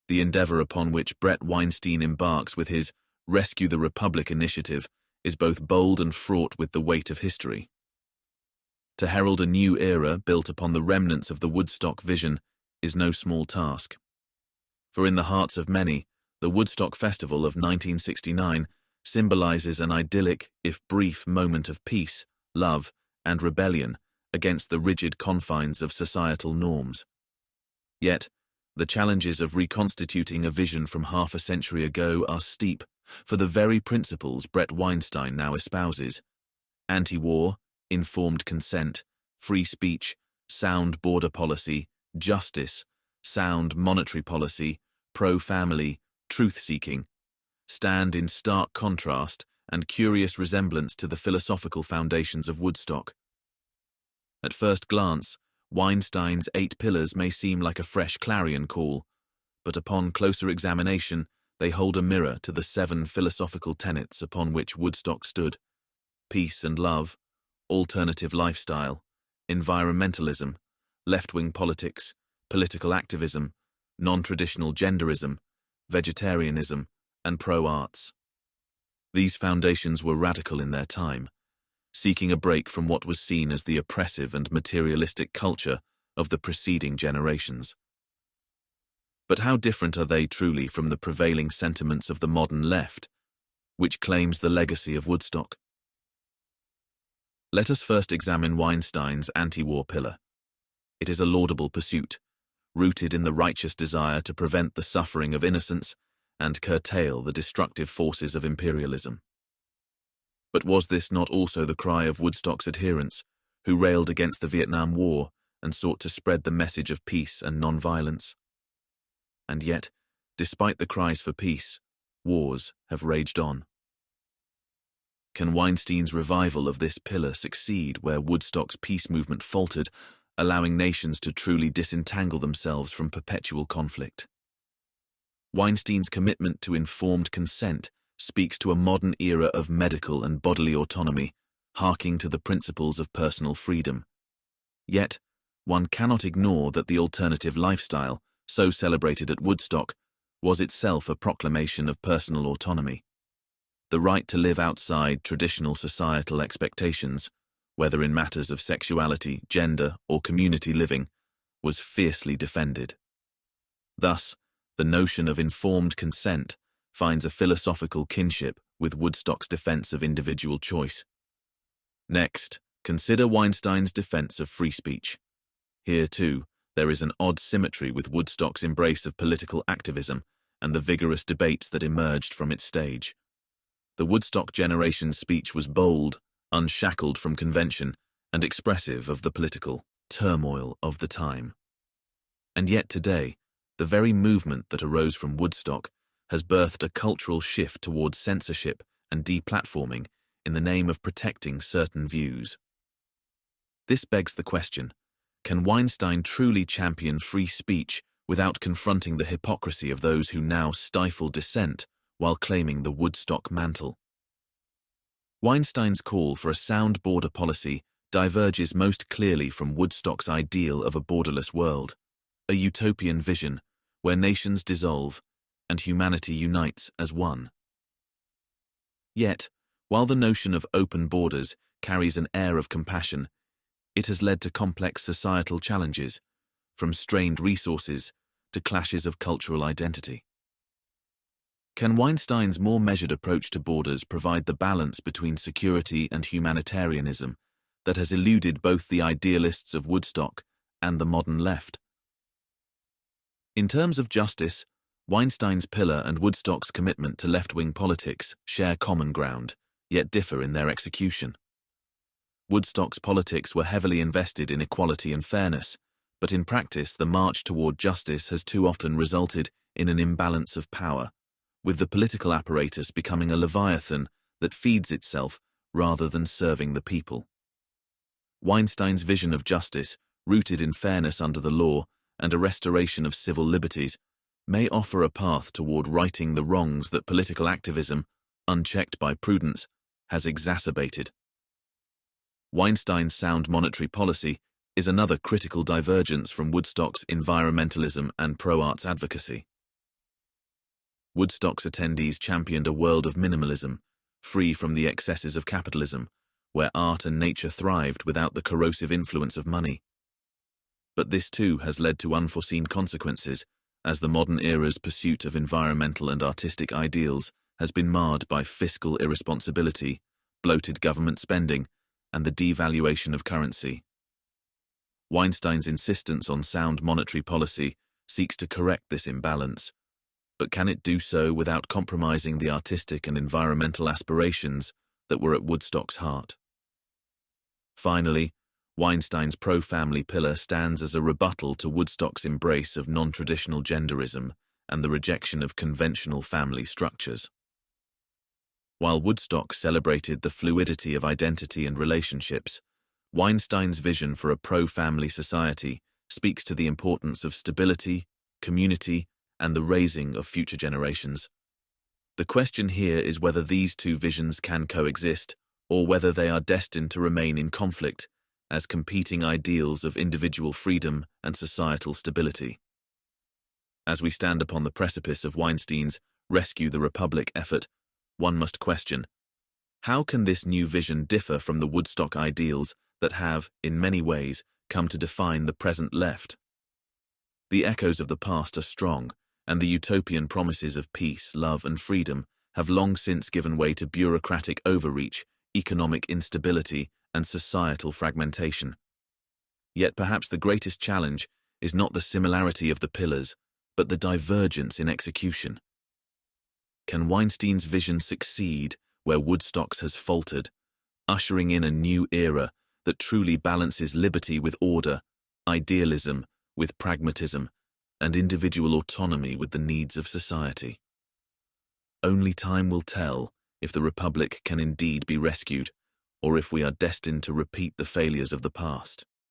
The endeavor upon which Brett Weinstein embarks with his Rescue the Republic initiative is both bold and fraught with the weight of history. To herald a new era built upon the remnants of the Woodstock vision is no small task. For in the hearts of many, the Woodstock Festival of 1969 symbolizes an idyllic, if brief, moment of peace, love, and rebellion against the rigid confines of societal norms. Yet, the challenges of reconstituting a vision from half a century ago are steep, for the very principles Brett Weinstein now espouses: anti-war, informed consent, free speech, sound border policy, justice, sound monetary policy, pro-family, truth-seeking, stand in stark contrast and curious resemblance to the philosophical foundations of Woodstock. At first glance, Weinstein's 8 pillars may seem like a fresh clarion call, but upon closer examination, they hold a mirror to the 7 philosophical tenets upon which Woodstock stood: peace and love, alternative lifestyle, environmentalism, left-wing politics, political activism, non-traditional genderism, vegetarianism, and pro-arts. These foundations were radical in their time, seeking a break from what was seen as the oppressive and materialistic culture of the preceding generations. But how different are they truly from the prevailing sentiments of the modern left, which claims the legacy of Woodstock? Let us first examine Weinstein's anti-war pillar. It is a laudable pursuit, rooted in the righteous desire to prevent the suffering of innocents and curtail the destructive forces of imperialism. But was this not also the cry of Woodstock's adherents, who railed against the Vietnam War and sought to spread the message of peace and non-violence? And yet, despite the cries for peace, wars have raged on. Can Weinstein's revival of this pillar succeed where Woodstock's peace movement faltered, allowing nations to truly disentangle themselves from perpetual conflict? Weinstein's commitment to informed consent speaks to a modern era of medical and bodily autonomy, harking to the principles of personal freedom. Yet, one cannot ignore that the alternative lifestyle, so celebrated at Woodstock, was itself a proclamation of personal autonomy. The right to live outside traditional societal expectations, whether in matters of sexuality, gender, or community living, was fiercely defended. Thus, the notion of informed consent finds a philosophical kinship with Woodstock's defense of individual choice. Next, consider Weinstein's defense of free speech. Here, too, there is an odd symmetry with Woodstock's embrace of political activism and the vigorous debates that emerged from its stage. The Woodstock generation's speech was bold, unshackled from convention, and expressive of the political turmoil of the time. And yet today, the very movement that arose from Woodstock has birthed a cultural shift towards censorship and deplatforming in the name of protecting certain views. This begs the question: can Weinstein truly champion free speech without confronting the hypocrisy of those who now stifle dissent while claiming the Woodstock mantle? Weinstein's call for a sound border policy diverges most clearly from Woodstock's ideal of a borderless world, a utopian vision where nations dissolve and humanity unites as one. Yet, while the notion of open borders carries an air of compassion, it has led to complex societal challenges, from strained resources to clashes of cultural identity. Can Weinstein's more measured approach to borders provide the balance between security and humanitarianism that has eluded both the idealists of Woodstock and the modern left? In terms of justice, Weinstein's pillar and Woodstock's commitment to left-wing politics share common ground, yet differ in their execution. Woodstock's politics were heavily invested in equality and fairness, but in practice the march toward justice has too often resulted in an imbalance of power, with the political apparatus becoming a leviathan that feeds itself rather than serving the people. Weinstein's vision of justice, rooted in fairness under the law and a restoration of civil liberties, may offer a path toward righting the wrongs that political activism, unchecked by prudence, has exacerbated. Weinstein's sound monetary policy is another critical divergence from Woodstock's environmentalism and pro-arts advocacy. Woodstock's attendees championed a world of minimalism, free from the excesses of capitalism, where art and nature thrived without the corrosive influence of money. But this too has led to unforeseen consequences, as the modern era's pursuit of environmental and artistic ideals has been marred by fiscal irresponsibility, bloated government spending, and the devaluation of currency. Weinstein's insistence on sound monetary policy seeks to correct this imbalance, but can it do so without compromising the artistic and environmental aspirations that were at Woodstock's heart? Finally, Weinstein's pro-family pillar stands as a rebuttal to Woodstock's embrace of non-traditional genderism and the rejection of conventional family structures. While Woodstock celebrated the fluidity of identity and relationships, Weinstein's vision for a pro-family society speaks to the importance of stability, community, and the raising of future generations. The question here is whether these two visions can coexist, or whether they are destined to remain in conflict as competing ideals of individual freedom and societal stability. As we stand upon the precipice of Weinstein's Rescue the Republic effort, one must question, how can this new vision differ from the Woodstock ideals that have, in many ways, come to define the present left? The echoes of the past are strong, and the utopian promises of peace, love, and freedom have long since given way to bureaucratic overreach, economic instability, and societal fragmentation. Yet perhaps the greatest challenge is not the similarity of the pillars, but the divergence in execution. Can Weinstein's vision succeed where Woodstock's has faltered, ushering in a new era that truly balances liberty with order, idealism with pragmatism, and individual autonomy with the needs of society? Only time will tell if the Republic can indeed be rescued, or if we are destined to repeat the failures of the past.